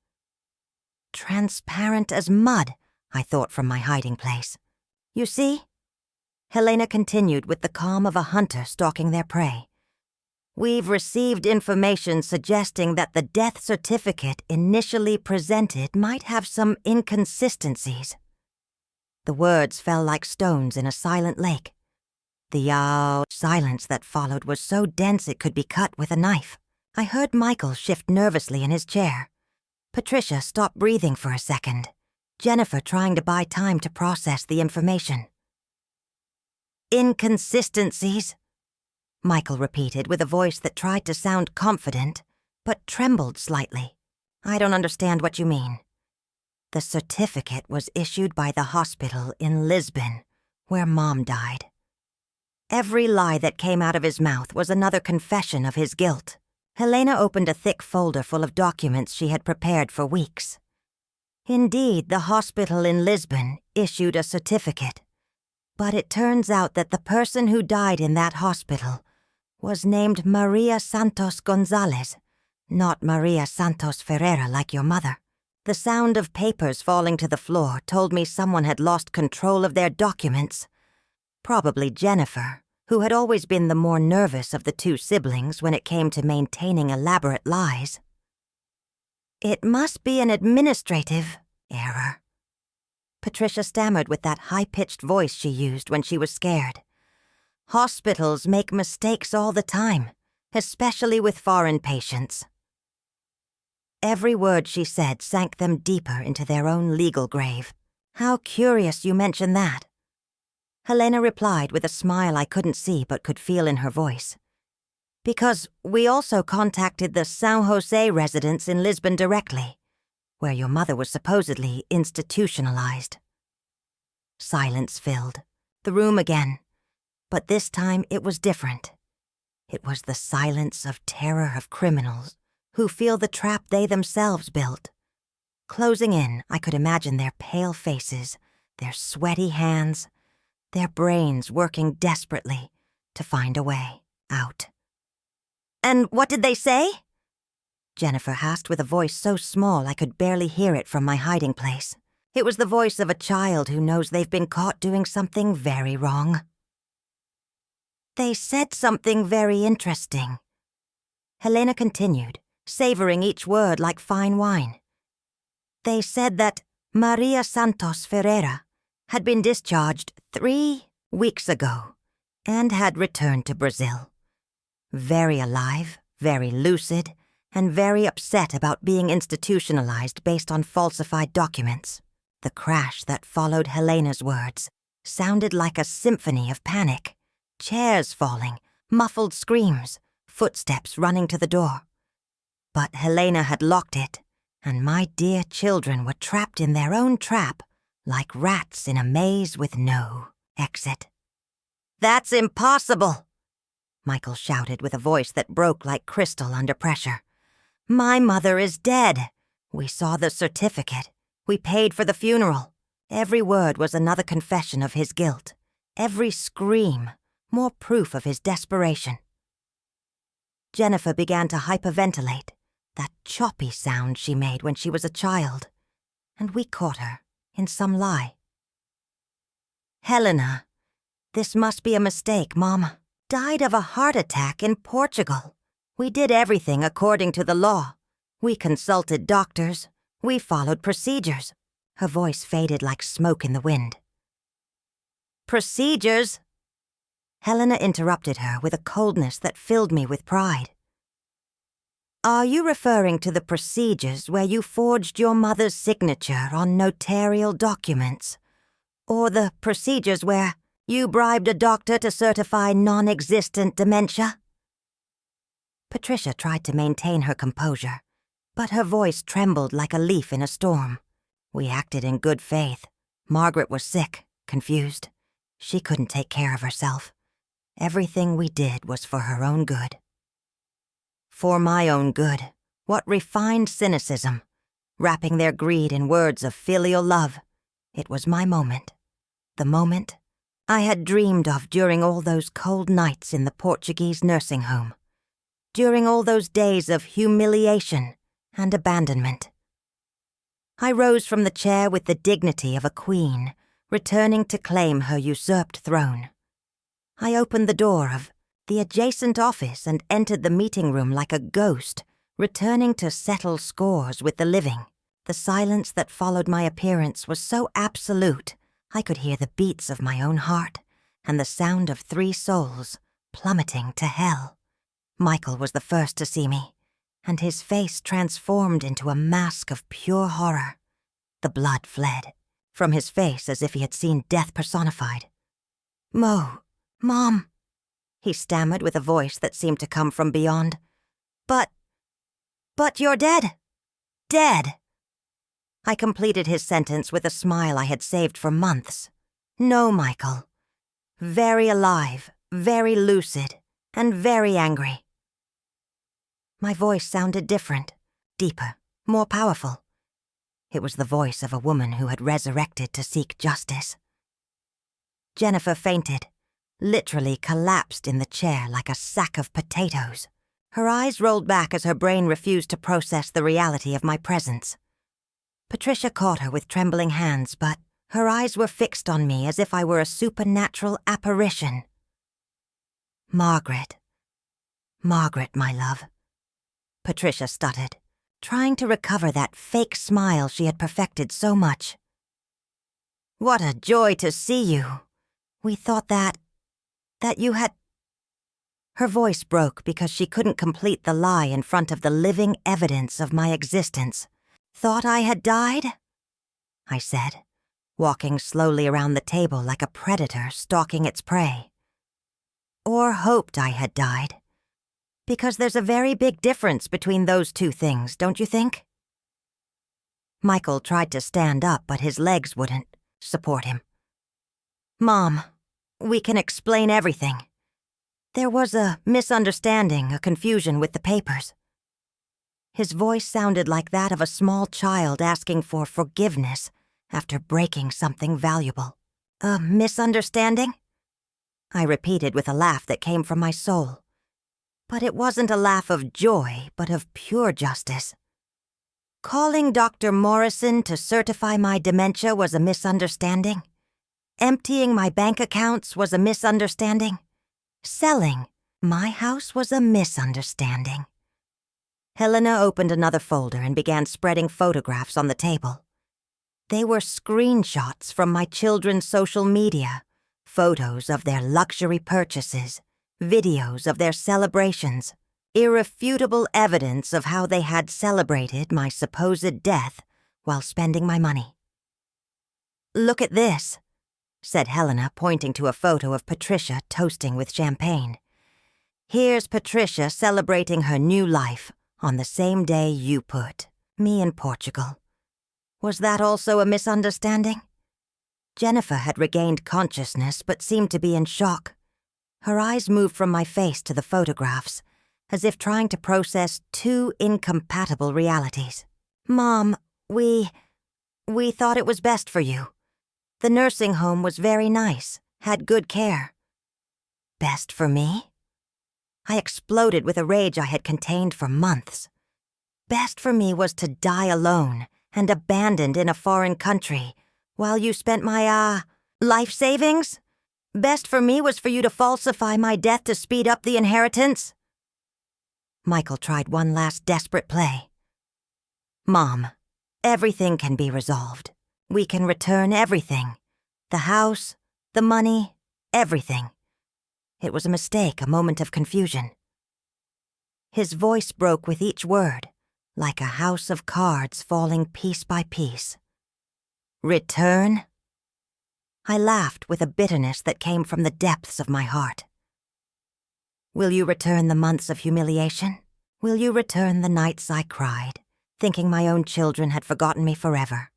"Transparent as mud," I thought from my hiding place. "You see?" Helena continued with the calm of a hunter stalking their prey. "We've received information suggesting that the death certificate initially presented might have some inconsistencies." The words fell like stones in a silent lake. The silence that followed was so dense it could be cut with a knife. I heard Michael shift nervously in his chair. Patricia stopped breathing for a second, Jennifer trying to buy time to process the information. "Inconsistencies," Michael repeated with a voice that tried to sound confident, but trembled slightly. "I don't understand what you mean." "The certificate was issued by the hospital in Lisbon, where Mom died." Every lie that came out of his mouth was another confession of his guilt. Helena opened a thick folder full of documents she had prepared for weeks. Indeed, the hospital in Lisbon issued a certificate, but it turns out that the person who died in that hospital was named Maria Santos Gonzalez, not Maria Santos Ferreira like your mother. The sound of papers falling to the floor told me someone had lost control of their documents. Probably Jennifer, who had always been the more nervous of the two siblings when it came to maintaining elaborate lies. "It must be an administrative error," Patricia stammered with that high-pitched voice she used when she was scared. "Hospitals make mistakes all the time, especially with foreign patients." Every word she said sank them deeper into their own legal grave. "How curious you mention that." Helena replied with a smile I couldn't see but could feel in her voice. "Because we also contacted the San Jose residence in Lisbon directly, where your mother was supposedly institutionalized." Silence filled the room again, but this time it was different. It was the silence of terror of criminals who feel the trap they themselves built. Closing in, I could imagine their pale faces, their sweaty hands, their brains working desperately to find a way out. "And what did they say?" Jennifer asked with a voice so small I could barely hear it from my hiding place. It was the voice of a child who knows they've been caught doing something very wrong. "They said something very interesting," Helena continued, savoring each word like fine wine. "They said that Maria Santos Ferreira had been discharged 3 weeks ago and had returned to Brazil. Very alive, very lucid, and very upset about being institutionalized based on falsified documents. The crash that followed Helena's words sounded like a symphony of panic. Chairs falling, muffled screams, footsteps running to the door. But Helena had locked it, and my dear children were trapped in their own trap, like rats in a maze with no exit. "That's impossible!" Michael shouted with a voice that broke like crystal under pressure. "My mother is dead. We saw the certificate. We paid for the funeral." Every word was another confession of his guilt. Every scream, more proof of his desperation. Jennifer began to hyperventilate, that choppy sound she made when she was a child, and we caught her in some lie. "Helena, this must be a mistake, Mom. died of a heart attack in Portugal. We did everything according to the law. We consulted doctors. We followed procedures." Her voice faded like smoke in the wind. "Procedures?" Helena interrupted her with a coldness that filled me with pride. "Are you referring to the procedures where you forged your mother's signature on notarial documents? Or the procedures where you bribed a doctor to certify non-existent dementia?" Patricia tried to maintain her composure, but her voice trembled like a leaf in a storm. We acted in good faith. Margaret was sick, confused. She couldn't take care of herself. Everything we did was for her own good. For my own good. What refined cynicism. Wrapping their greed in words of filial love. It was my moment. The moment I had dreamed of during all those cold nights in the Portuguese nursing home. During all those days of humiliation and abandonment. I rose from the chair with the dignity of a queen, returning to claim her usurped throne. I opened the door of the adjacent office and entered the meeting room like a ghost, returning to settle scores with the living. The silence that followed my appearance was so absolute, I could hear the beats of my own heart and the sound of 3 souls plummeting to hell. Michael was the first to see me, and his face transformed into a mask of pure horror. The blood fled from his face as if he had seen death personified. Mom, he stammered with a voice that seemed to come from beyond. But you're dead. Dead. I completed his sentence with a smile I had saved for months. No, Michael. Very alive, very lucid, and very angry. My voice sounded different, deeper, more powerful. It was the voice of a woman who had resurrected to seek justice. Jennifer fainted, literally collapsed in the chair like a sack of potatoes. Her eyes rolled back as her brain refused to process the reality of my presence. Patricia caught her with trembling hands, but her eyes were fixed on me as if I were a supernatural apparition. Margaret, my love," Patricia stuttered, trying to recover that fake smile she had perfected so much. "What a joy to see you. We thought that you had—" Her voice broke because she couldn't complete the lie in front of the living evidence of my existence. "Thought I had died?" I said, walking slowly around the table like a predator stalking its prey. "Or hoped I had died. Because there's a very big difference between those 2 things, don't you think?" Michael tried to stand up, but his legs wouldn't support him. "Mom, we can explain everything. There was a misunderstanding, a confusion with the papers." His voice sounded like that of a small child asking for forgiveness after breaking something valuable. "A misunderstanding?" I repeated with a laugh that came from my soul. But it wasn't a laugh of joy, but of pure justice. Calling Dr. Morrison to certify my dementia was a misunderstanding. Emptying my bank accounts was a misunderstanding. Selling my house was a misunderstanding. Helena opened another folder and began spreading photographs on the table. They were screenshots from my children's social media, photos of their luxury purchases, videos of their celebrations, irrefutable evidence of how they had celebrated my supposed death while spending my money. "Look at this," said Helena, pointing to a photo of Patricia toasting with champagne. "Here's Patricia celebrating her new life on the same day you put me in Portugal. Was that also a misunderstanding?" Jennifer had regained consciousness but seemed to be in shock. Her eyes moved from my face to the photographs, as if trying to process 2 incompatible realities. "Mom, we thought it was best for you. The nursing home was very nice, had good care." "Best for me?" I exploded with a rage I had contained for months. Best for me was to die alone and abandoned in a foreign country, while you spent my, life savings? Best for me was for you to falsify my death to speed up the inheritance? Michael tried one last desperate play. Mom, everything can be resolved. We can return everything. The house, the money, everything. It was a mistake, a moment of confusion. His voice broke with each word, like a house of cards falling piece by piece. Return? I laughed with a bitterness that came from the depths of my heart. Will you return the months of humiliation? Will you return the nights I cried, thinking my own children had forgotten me forever?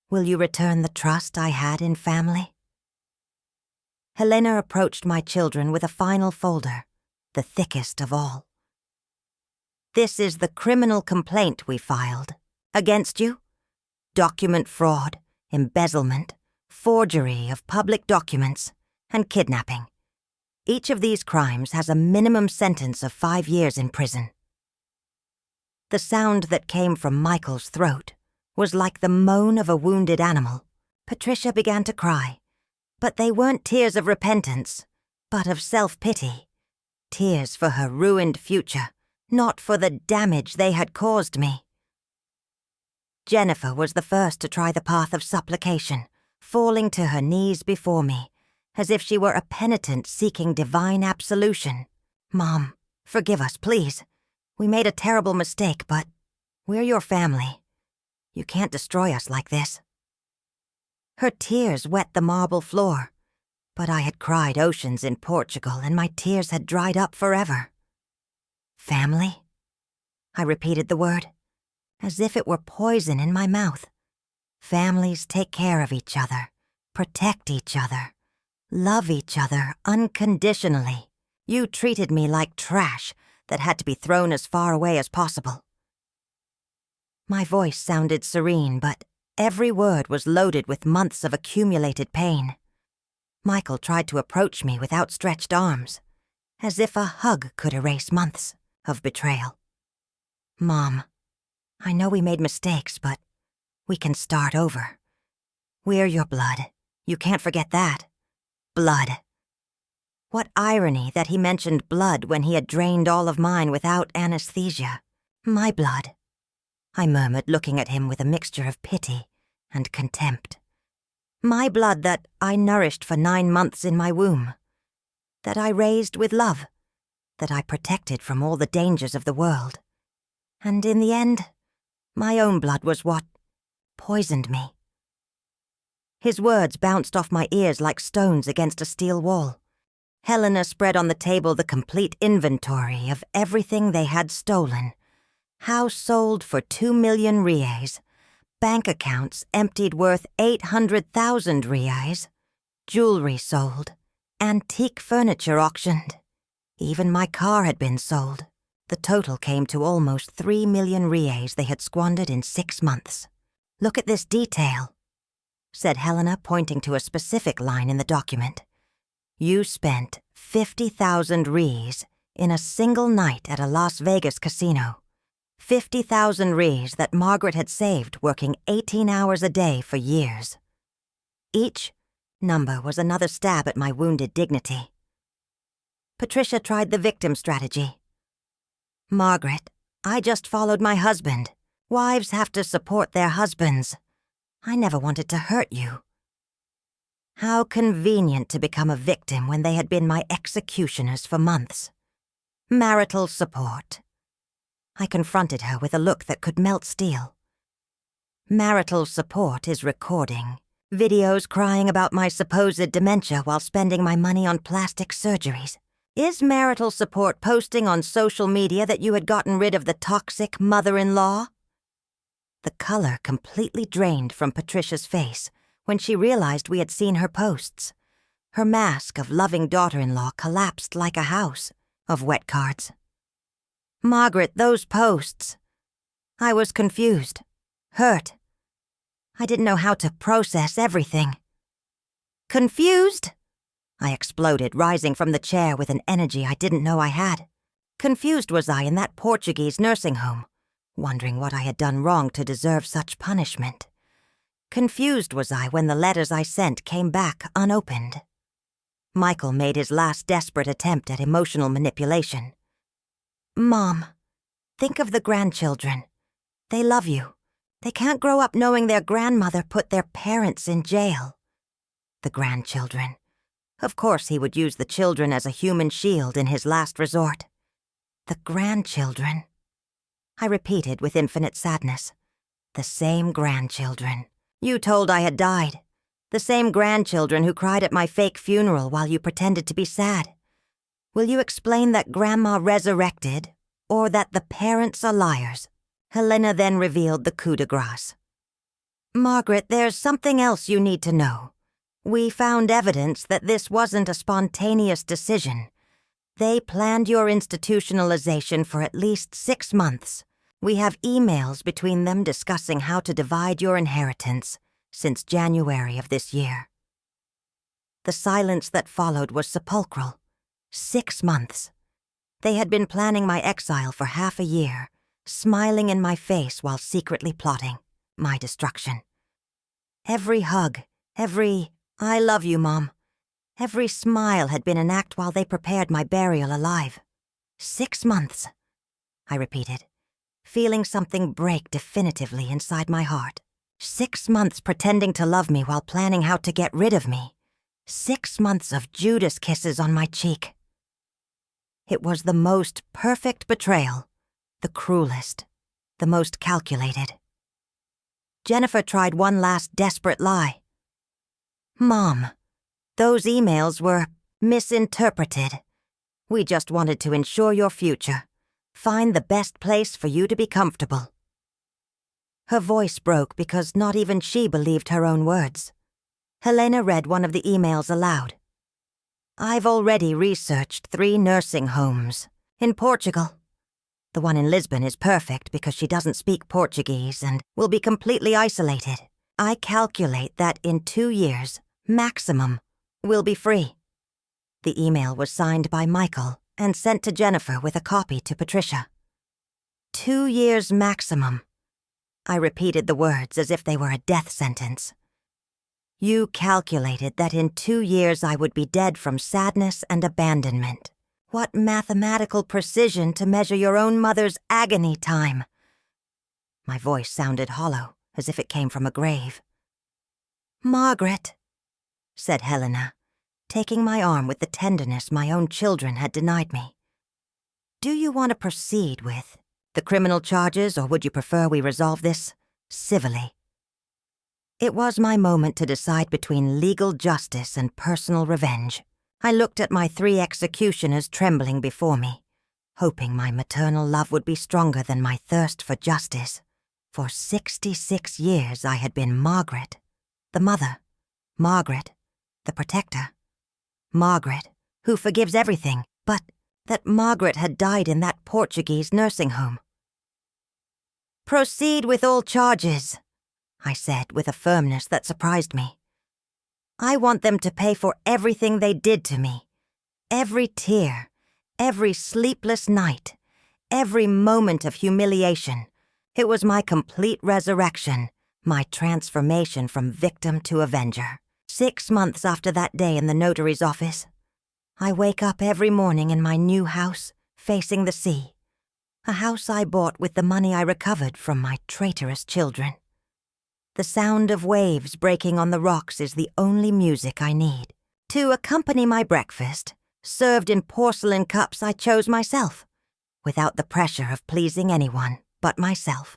Will you return the trust I had in family? Helena approached my children with a final folder, the thickest of all. This is the criminal complaint we filed. Against you? Document fraud, embezzlement, forgery of public documents, and kidnapping. Each of these crimes has a minimum sentence of 5 years in prison. The sound that came from Michael's throat was like the moan of a wounded animal. Patricia began to cry, but they weren't tears of repentance, but of self-pity. Tears for her ruined future, not for the damage they had caused me. Jennifer was the first to try the path of supplication, falling to her knees before me, as if she were a penitent seeking divine absolution. Mom, forgive us, please. We made a terrible mistake, but we're your family. You can't destroy us like this. Her tears wet the marble floor, but I had cried oceans in Portugal and my tears had dried up forever. Family? I repeated the word, as if it were poison in my mouth. Families take care of each other, protect each other, love each other unconditionally. You treated me like trash that had to be thrown as far away as possible. My voice sounded serene, but every word was loaded with months of accumulated pain. Michael tried to approach me with outstretched arms, as if a hug could erase months of betrayal. Mom, I know we made mistakes, but we can start over. We're your blood. You can't forget that. Blood. What irony that he mentioned blood when he had drained all of mine without anesthesia. My blood, I murmured, looking at him with a mixture of pity and contempt. My blood that I nourished for 9 months in my womb, that I raised with love, that I protected from all the dangers of the world. And in the end, my own blood was what poisoned me. His words bounced off my ears like stones against a steel wall. Helena spread on the table the complete inventory of everything they had stolen. House sold for 2 million reais. Bank accounts emptied worth 800,000 reais. Jewelry sold. Antique furniture auctioned. Even my car had been sold. The total came to almost 3 million reais they had squandered in 6 months. Look at this detail, said Helena, pointing to a specific line in the document. You spent 50,000 reais in a single night at a Las Vegas casino. 50,000 reais that Margaret had saved working 18 hours a day for years. Each number was another stab at my wounded dignity. Patricia tried the victim strategy. Margaret, I just followed my husband. Wives have to support their husbands. I never wanted to hurt you. How convenient to become a victim when they had been my executioners for months. Marital support. I confronted her with a look that could melt steel. Marital support is recording. Videos crying about my supposed dementia while spending my money on plastic surgeries. Is marital support posting on social media that you had gotten rid of the toxic mother-in-law? The color completely drained from Patricia's face when she realized we had seen her posts. Her mask of loving daughter-in-law collapsed like a house of wet cards. Margaret, those posts. I was confused, hurt. I didn't know how to process everything. Confused? I exploded, rising from the chair with an energy I didn't know I had. Confused was I in that Portuguese nursing home, wondering what I had done wrong to deserve such punishment. Confused was I when the letters I sent came back unopened. Michael made his last desperate attempt at emotional manipulation. "Mom, think of the grandchildren. They love you. They can't grow up knowing their grandmother put their parents in jail." The grandchildren. Of course he would use the children as a human shield in his last resort. The grandchildren. I repeated with infinite sadness. The same grandchildren. You told I had died. The same grandchildren who cried at my fake funeral while you pretended to be sad. Will you explain that Grandma resurrected, or that the parents are liars? Helena then revealed the coup de grace. "Margaret, there's something else you need to know. We found evidence that this wasn't a spontaneous decision. They planned your institutionalization for at least 6 months. We have emails between them discussing how to divide your inheritance since January of this year." The silence that followed was sepulchral. 6 months. They had been planning my exile for half a year, smiling in my face while secretly plotting my destruction. Every hug, every "I love you, Mom," every smile had been an act while they prepared my burial alive. 6 months, I repeated, feeling something break definitively inside my heart. 6 months pretending to love me while planning how to get rid of me. 6 months of Judas kisses on my cheek. It was the most perfect betrayal, the cruelest, the most calculated. Jennifer tried one last desperate lie. "Mom, those emails were misinterpreted. We just wanted to ensure your future. Find the best place for you to be comfortable." Her voice broke because not even she believed her own words. Helena read one of the emails aloud. "I've already researched 3 nursing homes in Portugal. The one in Lisbon is perfect because she doesn't speak Portuguese and will be completely isolated. I calculate that in 2 years, maximum, we'll be free." The email was signed by Michael and sent to Jennifer with a copy to Patricia. 2 years maximum. I repeated the words as if they were a death sentence. "You calculated that in 2 years I would be dead from sadness and abandonment. What mathematical precision to measure your own mother's agony time." My voice sounded hollow, as if it came from a grave. "Margaret," said Helena, taking my arm with the tenderness my own children had denied me. "Do you want to proceed with the criminal charges, or would you prefer we resolve this civilly?" It was my moment to decide between legal justice and personal revenge. I looked at my 3 executioners trembling before me, hoping my maternal love would be stronger than my thirst for justice. For 66 years I had been Margaret, the mother, Margaret, the protector, Margaret, who forgives everything, but that Margaret had died in that Portuguese nursing home. "Proceed with all charges," I said with a firmness that surprised me. "I want them to pay for everything they did to me. Every tear, every sleepless night, every moment of humiliation. It was my complete resurrection, my transformation from victim to avenger. 6 months after that day in the notary's office, I wake up every morning in my new house, facing the sea. A house I bought with the money I recovered from my traitorous children. The sound of waves breaking on the rocks is the only music I need. To accompany my breakfast, served in porcelain cups I chose myself, without the pressure of pleasing anyone but myself.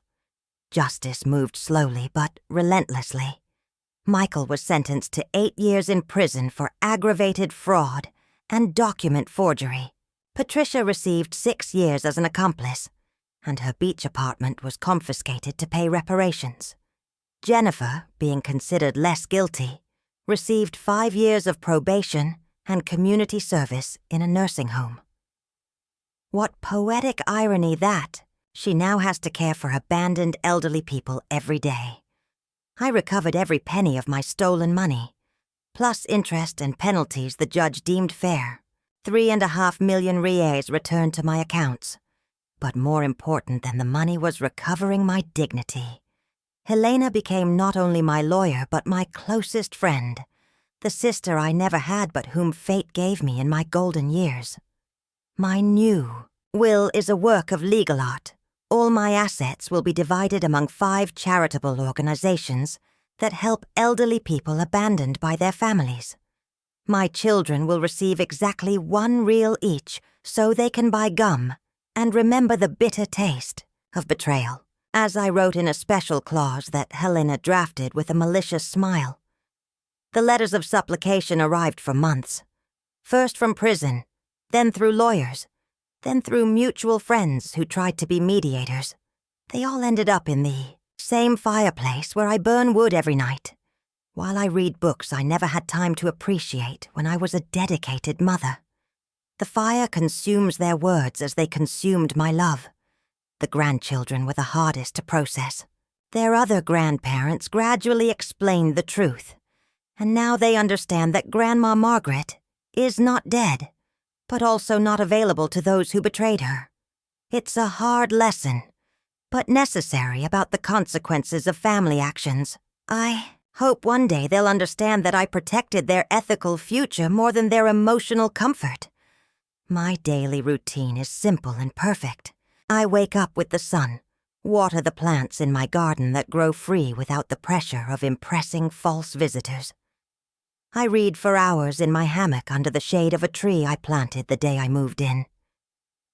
Justice moved slowly but relentlessly. Michael was sentenced to 8 years in prison for aggravated fraud and document forgery. Patricia received 6 years as an accomplice, and her beach apartment was confiscated to pay reparations. Jennifer, being considered less guilty, received 5 years of probation and community service in a nursing home. What poetic irony that she now has to care for abandoned elderly people every day. I recovered every penny of my stolen money, plus interest and penalties the judge deemed fair. 3.5 million reais returned to my accounts. But more important than the money was recovering my dignity. Helena became not only my lawyer but my closest friend, the sister I never had but whom fate gave me in my golden years. My new will is a work of legal art. All my assets will be divided among 5 charitable organizations that help elderly people abandoned by their families. My children will receive exactly 1 real each so they can buy gum and remember the bitter taste of betrayal, as I wrote in a special clause that Helena drafted with a malicious smile. The letters of supplication arrived for months, first from prison, then through lawyers, then through mutual friends who tried to be mediators. They all ended up in the same fireplace where I burn wood every night, while I read books I never had time to appreciate when I was a dedicated mother. The fire consumes their words as they consumed my love. The grandchildren were the hardest to process. Their other grandparents gradually explained the truth, and now they understand that Grandma Margaret is not dead, but also not available to those who betrayed her. It's a hard lesson, but necessary about the consequences of family actions. I hope one day they'll understand that I protected their ethical future more than their emotional comfort. My daily routine is simple and perfect. I wake up with the sun, water the plants in my garden that grow free without the pressure of impressing false visitors. I read for hours in my hammock under the shade of a tree I planted the day I moved in.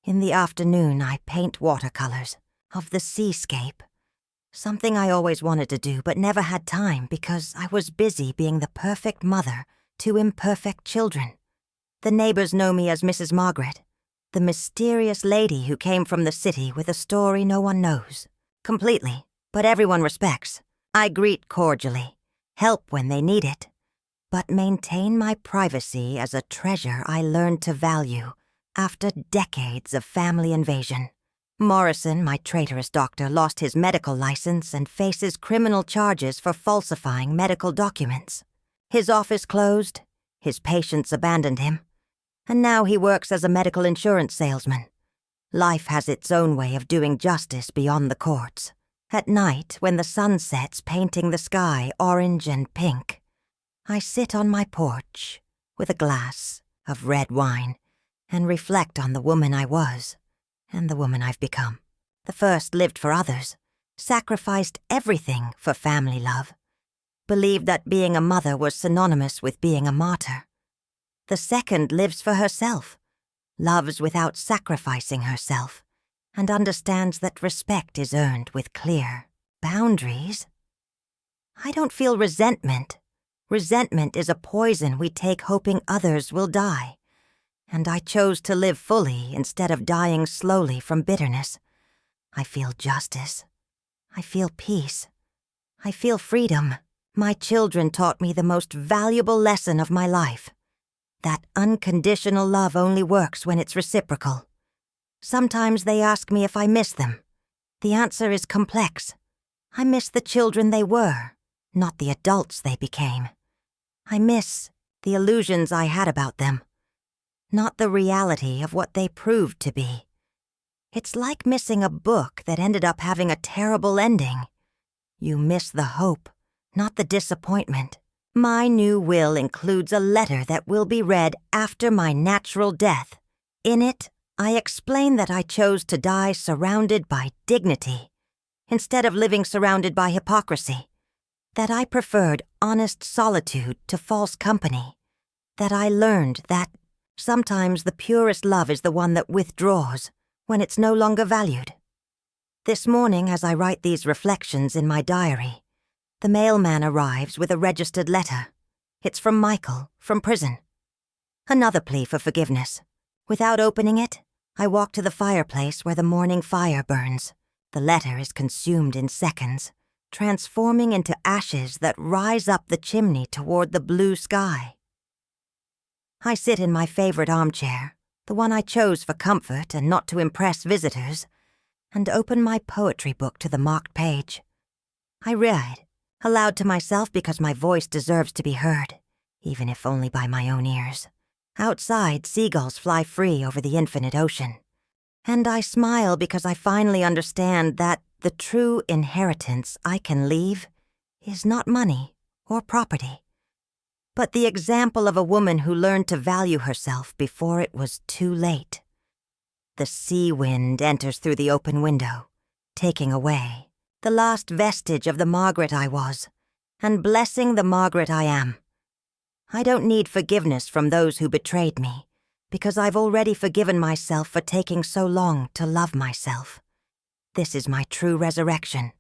In the afternoon, I paint watercolors of the seascape, something I always wanted to do but never had time because I was busy being the perfect mother to imperfect children. The neighbors know me as Mrs. Margaret, the mysterious lady who came from the city with a story no one knows. Completely, but everyone respects. I greet cordially, help when they need it, but maintain my privacy as a treasure I learned to value after decades of family invasion. Morrison, my traitorous doctor, lost his medical license and faces criminal charges for falsifying medical documents. His office closed, his patients abandoned him, and now he works as a medical insurance salesman. Life has its own way of doing justice beyond the courts. At night, when the sun sets painting the sky orange and pink, I sit on my porch with a glass of red wine and reflect on the woman I was and the woman I've become. The first lived for others, sacrificed everything for family love, believed that being a mother was synonymous with being a martyr. The second lives for herself, loves without sacrificing herself, and understands that respect is earned with clear boundaries. I don't feel resentment. Resentment is a poison we take hoping others will die, and I chose to live fully instead of dying slowly from bitterness. I feel justice. I feel peace. I feel freedom. My children taught me the most valuable lesson of my life, that unconditional love only works when it's reciprocal. Sometimes they ask me if I miss them. The answer is complex. I miss the children they were, not the adults they became. I miss the illusions I had about them, not the reality of what they proved to be. It's like missing a book that ended up having a terrible ending. You miss the hope, not the disappointment. My new will includes a letter that will be read after my natural death. In it, I explain that I chose to die surrounded by dignity, instead of living surrounded by hypocrisy. That I preferred honest solitude to false company. That I learned that sometimes the purest love is the one that withdraws when it's no longer valued. This morning, as I write these reflections in my diary, the mailman arrives with a registered letter. It's from Michael, from prison. Another plea for forgiveness. Without opening it, I walk to the fireplace where the morning fire burns. The letter is consumed in seconds, transforming into ashes that rise up the chimney toward the blue sky. I sit in my favorite armchair, the one I chose for comfort and not to impress visitors, and open my poetry book to the marked page. I read, aloud to myself because my voice deserves to be heard, even if only by my own ears. Outside, seagulls fly free over the infinite ocean. And I smile because I finally understand that the true inheritance I can leave is not money or property, but the example of a woman who learned to value herself before it was too late. The sea wind enters through the open window, taking away the last vestige of the Margaret I was, and blessing the Margaret I am. I don't need forgiveness from those who betrayed me, because I've already forgiven myself for taking so long to love myself. This is my true resurrection,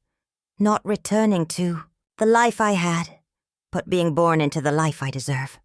not returning to the life I had, but being born into the life I deserve.